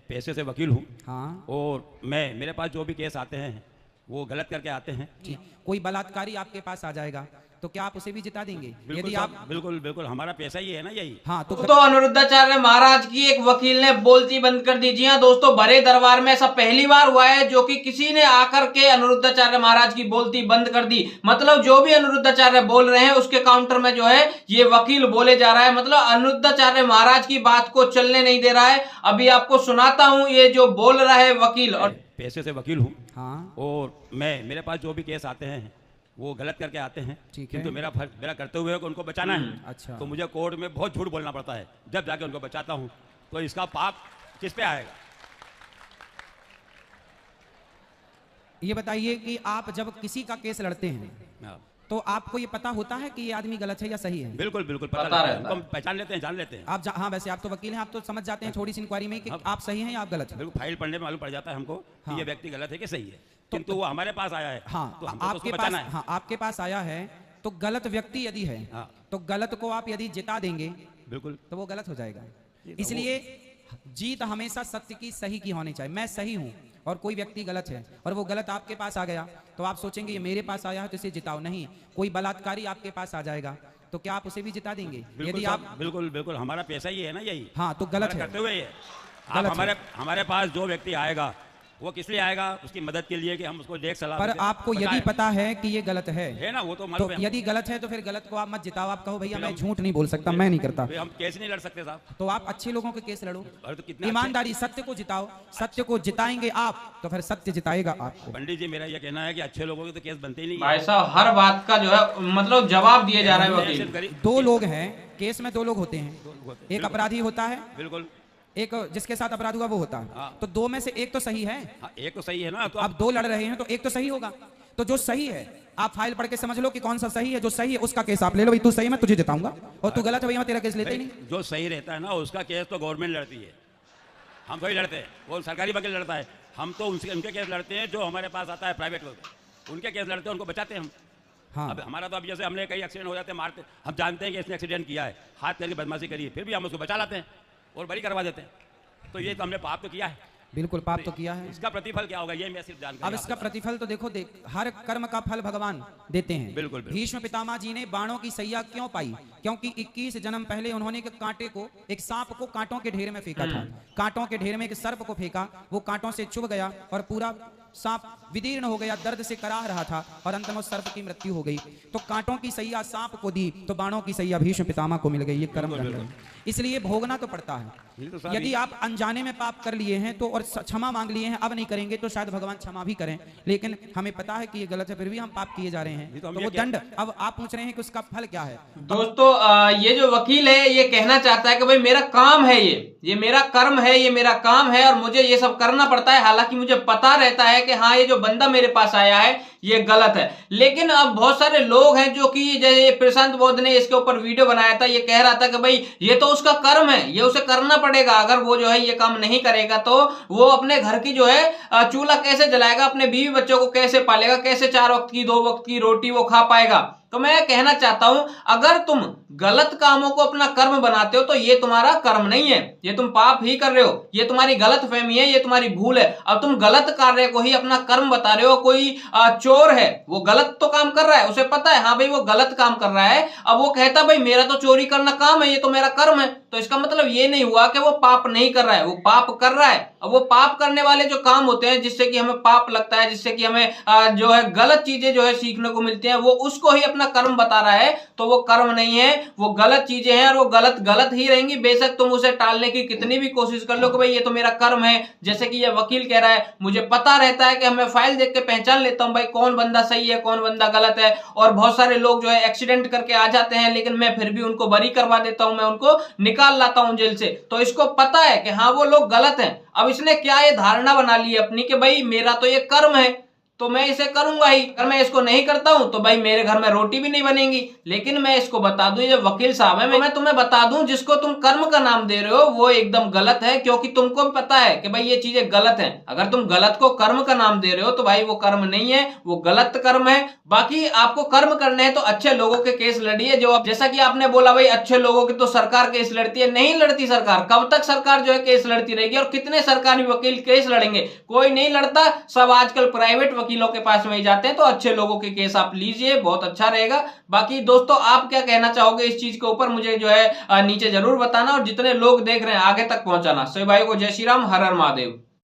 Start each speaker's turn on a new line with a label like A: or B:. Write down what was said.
A: पेशे से वकील हूँ।
B: हाँ।
A: और मेरे पास जो भी केस आते हैं वो गलत करके आते हैं।
B: कोई बलात्कारी आपके पास आ जाएगा तो क्या आप उसे भी जिता देंगे?
A: बिल्कुल
B: यदि आप
A: बिल्कुल बिल्कुल, हमारा पैसा ही है ना यही।
B: हाँ
C: तो अनिरुद्धाचार्य महाराज की एक वकील ने बोलती बंद कर दी। जी हाँ दोस्तों, भरे दरबार में ऐसा पहली बार हुआ है जो कि किसी ने आकर के अनिरुद्धाचार्य महाराज की बोलती बंद कर दी। मतलब जो भी अनिरुद्धाचार्य बोल रहे हैं उसके काउंटर में जो है ये वकील बोले जा रहा है। मतलब अनिरुद्धाचार्य महाराज की बात को चलने नहीं दे रहा है। अभी आपको सुनाता हूं ये जो बोल रहा है वकील। और
A: पैसे से वकील हूँ।
B: हाँ।
A: और मेरे पास जो भी केस आते हैं वो गलत करके आते हैं।
B: ठीक है।
A: किंतु मेरा करते हुए उनको बचाना है।
B: अच्छा।
A: तो मुझे कोर्ट में बहुत झूठ बोलना पड़ता है, जब जाके उनको बचाता हूँ। तो इसका पाप किस पे आएगा?
B: ये बताइए कि आप जब किसी का केस लड़ते हैं तो आपको ये पता होता है कि ये आदमी गलत है या सही है?
A: बिल्कुल बिल्कुल पता रहता है। हम पहचान लेते हैं, जान लेते हैं।
B: आप हाँ, वैसे आप तो वकील हैं, आप तो समझ जाते हैं थोड़ी सी इंक्वायरी में कि आप सही हैं या आप गलत हैं।
A: बिल्कुल, फाइल पढ़ने में मालूम पड़ जाता है हमको
B: हाँ।
A: कि ये व्यक्ति गलत है कि सही है। किंतु वो हमारे पास आया है।
B: हाँ,
A: तो
B: आपके पास, हाँ, आपके पास आया है तो गलत व्यक्ति यदि है तो गलत को आप यदि जिता देंगे
A: बिल्कुल
B: तो वो गलत हो जाएगा। इसलिए जीत हमेशा सत्य की, सही की होनी चाहिए। मैं सही हूं और कोई व्यक्ति गलत है और वो गलत आपके पास आ गया तो आप सोचेंगे ये मेरे पास आया है तो इसे जिताओ। नहीं, कोई बलात्कारी आपके पास आ जाएगा तो क्या आप उसे भी जिता देंगे? यदि आप
A: बिल्कुल बिल्कुल, हमारा पैसा ही है ना यही।
B: हाँ, तो गलत है
A: करते हुए ही है। आप हमारे पास जो व्यक्ति आएगा वो किस लिए आएगा? उसकी मदद के लिए कि हम उसको देख सलाह।
B: पर आपको यदि पता है कि ये गलत है
A: ना, वो तो
B: यदि गलत है तो फिर गलत को आप मत जिताओ। आप कहो भैया मैं झूठ नहीं बोल सकता, मैं नहीं करता।
A: हम केस नहीं लड़ सकते साहब।
B: तो आप अच्छे लोगों के केस लड़ो,
A: तो कितना
B: ईमानदारी, सत्य को जिताओ। सत्य को जिताएंगे आप तो फिर सत्य जिताएगा आपको।
A: पंडित जी, मेरा ये कहना है कि अच्छे लोगों के तो केस बनते ही नहीं।
C: भाई साहब हर बात का जो है मतलब जवाब दिए जा रहा है वकील।
B: दो लोग हैं केस में, दो लोग होते हैं। एक अपराधी होता है,
A: बिल्कुल,
B: एक जिसके साथ अपराध हुआ वो होता है। तो दो में से एक तो सही है।
A: एक तो सही है ना। तो
B: अब दो लड़ रहे हैं तो एक तो सही होगा। तो जो सही है आप फाइल पढ़ के समझ लो कि कौन सा सही है। जो सही है उसका केस आप ले लो, भाई तू सही, मैं तुझे जिताऊंगा, और तू गलत है भैया मैं तेरा केस लेते ही नहीं।
A: जो सही रहता है ना उसका केस तो गवर्नमेंट लड़ती है, हम थोड़ी लड़ते हैं। वो सरकारी वकील लड़ता है। हम तो उनके केस लड़ते हैं जो हमारे पास आता है प्राइवेट वकील, उनके केस लड़ते हैं, उनको बचाते हैं हम।
B: हाँ।
A: अब हमारा तो अब जैसे हमने कई एक्सीडेंट हो जाते हैं, मारते, हम जानते हैं कि इसने एक्सीडेंट किया है, हाथ करके बदमाशी करी है, फिर भी हम उसको बचा लाते हैं और बरी करवा देते हैं। तो ये तो हमने पाप तो किया है।
B: बिल्कुल पाप तो किया है।
A: इसका प्रतिफल क्या होगा ये मैं सिर्फ जानकारी।
B: अब इसका प्रतिफल तो देखो, हर कर्म का फल भगवान देते हैं।
A: बिल्कुल।
B: भीष्म पितामह जी ने बाणों की सैया क्यों पाई? क्योंकि 21 जन्म पहले उन्होंने एक कांटे को, एक सांप को कांटों के ढेर में फेंका था। कांटों के ढेर में एक सर्प को फेंका, वो कांटों से चुभ गया और पूरा सांप विदीर्ण हो गया, दर्द से कराह रहा था और अंत में उस सर्प की मृत्यु हो गई। तो कांटों की सैया सांप को दी तो बाणों की सैया भीष्म पितामह को मिल गई। ये कर्म दंड है, इसलिए भोगना तो पड़ता है। यदि आप अनजाने में पाप कर लिए हैं तो और क्षमा मांग लिए हैं, अब नहीं करेंगे तो शायद भगवान क्षमा भी करें, लेकिन हमें पता है कि ये गलत है फिर भी हम पाप किए जा रहे हैं तो वो दंड। अब आप पूछ रहे हैं कि उसका फल क्या है?
C: दोस्तों ये जो वकील है ये कहना चाहता है कि भाई मेरा काम है, ये मेरा कर्म है, ये मेरा काम है और मुझे ये सब करना पड़ता है। हालांकि मुझे पता रहता है कि हाँ ये जो बंदा मेरे पास आया है ये गलत है, लेकिन अब बहुत सारे लोग हैं जो कि जैसे प्रशांत बौद्ध ने इसके ऊपर वीडियो बनाया था, ये कह रहा था कि भाई ये तो उसका कर्म है, ये उसे करना पड़ेगा। अगर वो जो है ये काम नहीं करेगा तो वो अपने घर की जो है चूल्हा कैसे जलाएगा, अपने बीवी बच्चों को कैसे पालेगा, कैसे 4 वक्त की 2 वक्त की रोटी वो खा पाएगा। तो मैं कहना चाहता हूं अगर तुम गलत कामों को अपना कर्म बनाते हो तो ये तुम्हारा कर्म नहीं है, ये तुम पाप ही कर रहे हो, ये तुम्हारी गलत फहमी है, ये तुम्हारी भूल है। अब तुम गलत कार्य को ही अपना कर्म बता रहे हो। कोई चोर है, वो गलत तो काम कर रहा है, उसे पता है हाँ भाई वो गलत काम कर रहा है, अब वो कहता भाई मेरा तो चोरी करना काम है, ये तो मेरा कर्म है। तो इसका मतलब ये नहीं हुआ कि वो पाप नहीं कर रहा है, वो पाप कर रहा है। अब वो पाप करने वाले जो काम होते हैं जिससे कि हमें पाप लगता है, जिससे कि हमें जो है गलत चीजें जो है सीखने को मिलती हैं, वो उसको ही अपना कर्म बता रहा है तो वो कर्म नहीं है, वो गलत चीजें हैं और वो गलत गलत ही रहेंगी। बेशक तुम उसे टालने की कितनी भी कोशिश कर लो कि भाई ये तो मेरा कर्म है, जैसे कि ये वकील कह रहा है मुझे पता रहता है कि मैं फाइल देख के पहचान लेता हूं भाई कौन बंदा सही है कौन बंदा गलत है। और बहुत सारे लोग जो है एक्सीडेंट करके आ जाते हैं लेकिन मैं फिर भी उनको बरी करवा देता हूं, मैं उनको निकाल लाता हूं जेल से। तो इसको पता है कि हाँ वो लोग गलत हैं। अब इसने क्या ये धारणा बना ली अपनी कि भाई मेरा तो ये कर्म है, तो मैं इसे करूंगा ही। अगर मैं इसको नहीं करता हूं तो भाई मेरे घर में रोटी भी नहीं बनेगी। लेकिन मैं इसको बता दूं, ये जो वकील साहब है, मैं तुम्हें बता दूं, जिसको तुम कर्म का नाम दे रहे हो वो एकदम गलत है, क्योंकि तुमको भी पता है कि भाई ये चीजें गलत हैं। अगर तुम गलत को कर्म का नाम दे रहे हो तो भाई वो कर्म नहीं है, वो गलत कर्म है। बाकी आपको कर्म करने हैं तो अच्छे लोगों के केस लड़िए। जो जैसा कि आपने बोला भाई अच्छे लोगों के तो सरकार केस लड़ती है, नहीं लड़ती सरकार। कब तक सरकार जो है केस लड़ती रहेगी? और कितने सरकारी वकील केस लड़ेंगे? कोई नहीं लड़ता, सब आजकल प्राइवेट वकीलों के पास में ही जाते हैं। तो अच्छे लोगों के केस आप लीजिए, बहुत अच्छा रहेगा। बाकी दोस्तों आप क्या कहना चाहोगे इस चीज के ऊपर, मुझे जो है नीचे जरूर बताना, और जितने लोग देख रहे हैं आगे तक पहुंचाना। सभी भाई को जय श्री राम, हर हर महादेव।